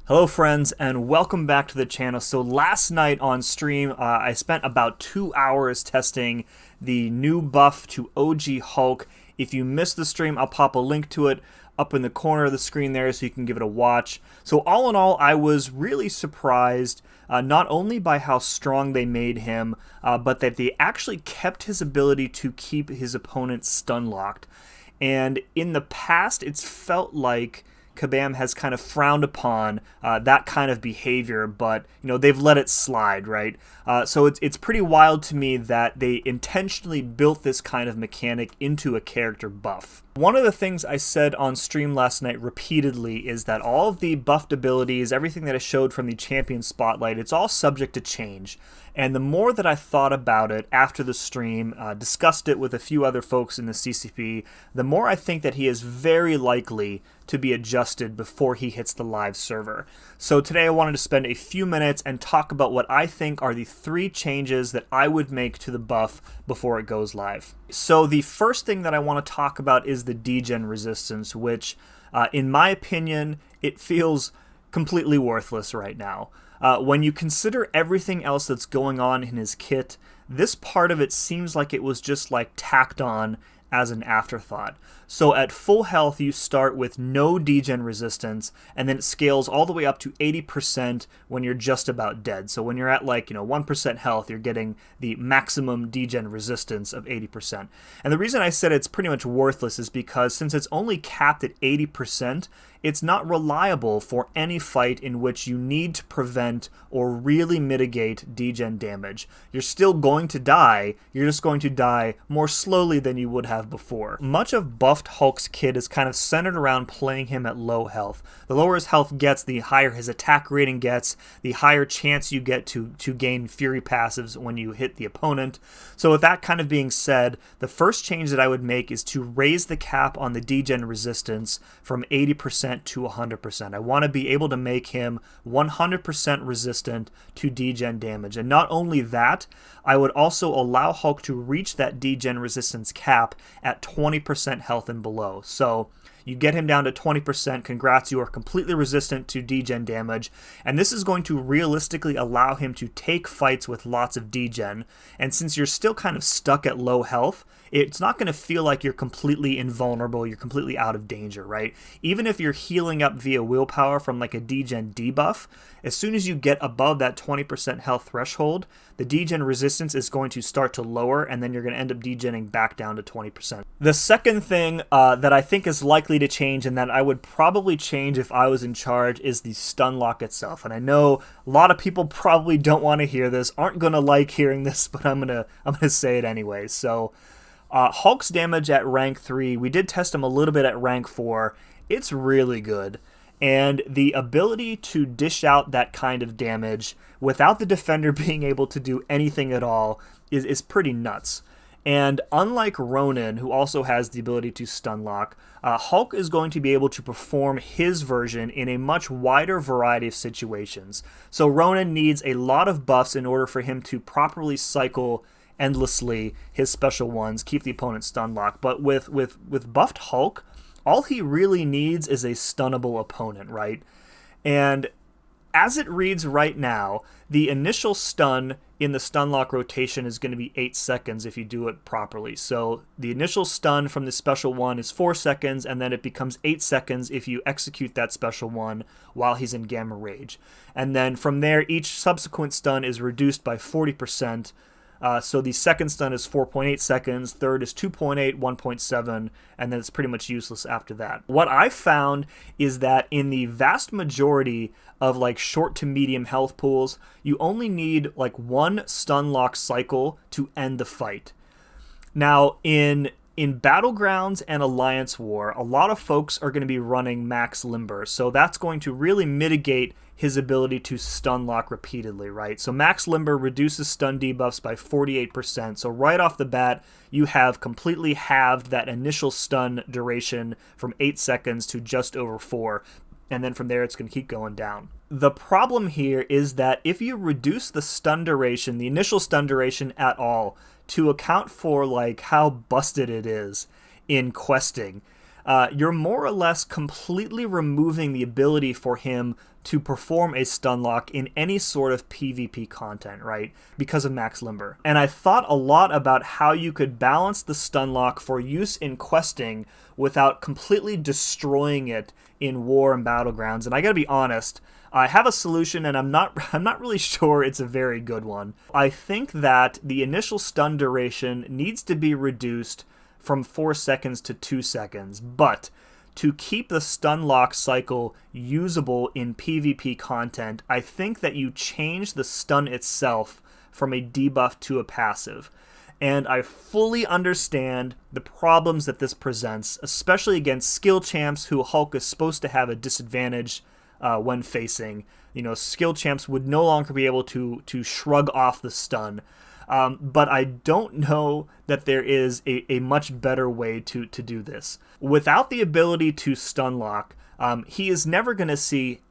Hello friends and welcome back to the channel. So last night on stream I spent about 2 hours testing the new buff to OG Hulk. If you missed the stream, I'll pop a link to it up in the corner of the screen there so you can give it a watch. So all in all, I was really surprised not only by how strong they made him, but that they actually kept his ability to keep his opponent stun locked. And in the past, it's felt like Kabam has kind of frowned upon that kind of behavior, but they've let it slide, right? So it's pretty wild to me that they intentionally built this kind of mechanic into a character buff. One of the things I said on stream last night repeatedly is that all of the buffed abilities, everything that I showed from the champion spotlight, it's all subject to change. And the more that I thought about it after the stream, discussed it with a few other folks in the CCP, the more I think that he is very likely to be adjusted before he hits the live server. So today I wanted to spend a few minutes and talk about what I think are the 3 changes that I would make to the buff before it goes live. So the first thing that I want to talk about is the Degen Resistance, which in my opinion, it feels completely worthless right now. When you consider everything else that's going on in his kit, this part of it seems like it was just like tacked on as an afterthought. So at full health, you start with no Degen resistance, and then it scales all the way up to 80% when you're just about dead. So when you're at 1% health, you're getting the maximum Degen resistance of 80%. And the reason I said it's pretty much worthless is because since it's only capped at 80%, it's not reliable for any fight in which you need to prevent or really mitigate Degen damage. You're still going to die, you're just going to die more slowly than you would have before. Much of buffed Hulk's kit is kind of centered around playing him at low health. The lower his health gets, the higher his attack rating gets, the higher chance you get to gain Fury passives when you hit the opponent. So with that kind of being said, the first change that I would make is to raise the cap on the Degen resistance from 80% to 100%. I want to be able to make him 100% resistant to Degen damage. And not only that, I would also allow Hulk to reach that Degen resistance cap at 20% health and below. So you get him down to 20%, congrats, you are completely resistant to Degen damage, and this is going to realistically allow him to take fights with lots of Degen, and since you're still kind of stuck at low health, it's not going to feel like you're completely invulnerable, you're completely out of danger, right? Even if you're healing up via willpower from like a Degen debuff, as soon as you get above that 20% health threshold, the Degen resistance is going to start to lower, and then you're going to end up degenning back down to 20%. The second thing that I think is likely to change, and that I would probably change if I was in charge, is the stun lock itself. And I know a lot of people probably don't want to hear this, aren't going to like hearing this, but I'm gonna say it anyway. So Hulk's damage at rank 3, we did test him a little bit at rank 4. It's really good. And the ability to dish out that kind of damage without the defender being able to do anything at all is pretty nuts. And unlike Ronin, who also has the ability to stun lock, Hulk is going to be able to perform his version in a much wider variety of situations. So Ronin needs a lot of buffs in order for him to properly cycle endlessly his special ones, keep the opponent stun locked. But with buffed Hulk, all he really needs is a stunnable opponent, right? And as it reads right now, the initial stun in the stun lock rotation is going to be 8 seconds if you do it properly. So the initial stun from the special one is 4 seconds, and then it becomes 8 seconds if you execute that special one while he's in Gamma Rage. And then from there, each subsequent stun is reduced by 40%. So the second stun is 4.8 seconds, third is 2.8, 1.7, and then it's pretty much useless after that. What I found is that in the vast majority of short to medium health pools, you only need one stun lock cycle to end the fight. Now in Battlegrounds and Alliance War, a lot of folks are going to be running Max Limber, so that's going to really mitigate his ability to stun lock repeatedly, right? So Max Limber reduces stun debuffs by 48%, so right off the bat, you have completely halved that initial stun duration from 8 seconds to just over 4, and then from there it's going to keep going down. The problem here is that if you reduce the stun duration, the initial stun duration at all, to account for how busted it is in questing, you're more or less completely removing the ability for him to perform a stun lock in any sort of PvP content, right? Because of max limber. And I thought a lot about how you could balance the stun lock for use in questing without completely destroying it in war and battlegrounds. And I gotta be honest, I have a solution, and I'm not really sure it's a very good one. I think that the initial stun duration needs to be reduced from 4 seconds to 2 seconds, but to keep the stun lock cycle usable in PvP content, I think that you change the stun itself from a debuff to a passive. And I fully understand the problems that this presents, especially against skill champs who Hulk is supposed to have a disadvantage when facing. You know, skill champs would no longer be able to shrug off the stun. But I don't know that there is a much better way to do this. Without the ability to stun lock, he is never going to see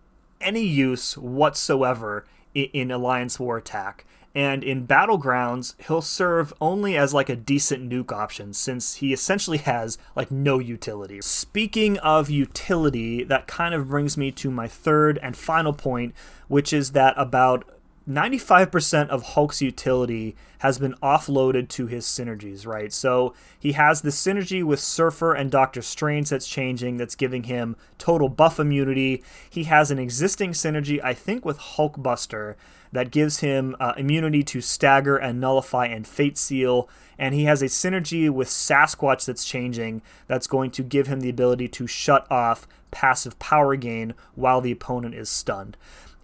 any use whatsoever in Alliance War Attack. And in Battlegrounds, he'll serve only as like a decent nuke option, since he essentially has like no utility. Speaking of utility, that kind of brings me to my third and final point, which is that about 95% of Hulk's utility has been offloaded to his synergies, right? So he has the synergy with Surfer and Doctor Strange that's changing, that's giving him total buff immunity. He has an existing synergy, I think, with Hulkbuster that gives him immunity to Stagger and Nullify and Fate Seal. And he has a synergy with Sasquatch that's changing that's going to give him the ability to shut off passive power gain while the opponent is stunned.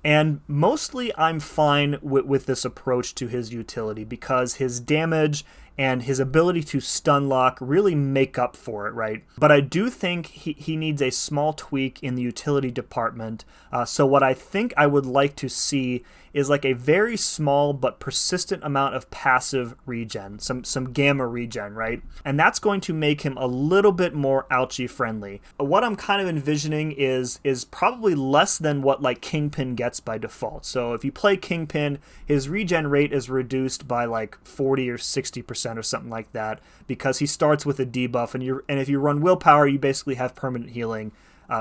And mostly I'm fine with this approach to his utility because his damage and his ability to stun lock really make up for it, right? But I do think he needs a small tweak in the utility department. So what I think I would like to see is like a very small but persistent amount of passive regen, some gamma regen, right? And that's going to make him a little bit more ouchie friendly. What I'm kind of envisioning is probably less than what like Kingpin gets by default. So if you play Kingpin, his regen rate is reduced by like 40 or 60% or something like that because he starts with a debuff, and if you run willpower, you basically have permanent healing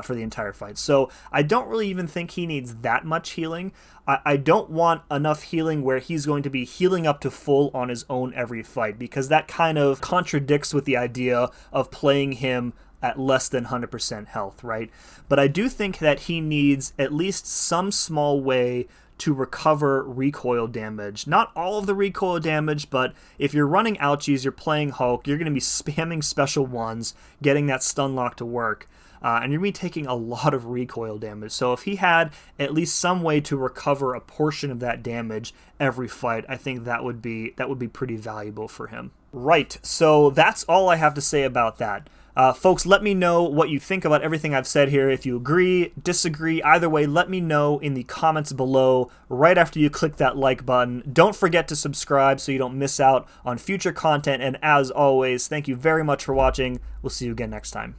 for the entire fight. So I don't really even think he needs that much healing. I don't want enough healing where he's going to be healing up to full on his own every fight, because that kind of contradicts with the idea of playing him at less than 100% health, right? But I do think that he needs at least some small way to recover recoil damage. Not all of the recoil damage, but if you're running ouchies, you're playing Hulk, you're going to be spamming special ones, getting that stun lock to work. And you're going to be taking a lot of recoil damage. So if he had at least some way to recover a portion of that damage every fight, I think that would be pretty valuable for him. Right, so that's all I have to say about that. Folks, let me know what you think about everything I've said here. If you agree, disagree, either way, let me know in the comments below right after you click that like button. Don't forget to subscribe so you don't miss out on future content. And as always, thank you very much for watching. We'll see you again next time.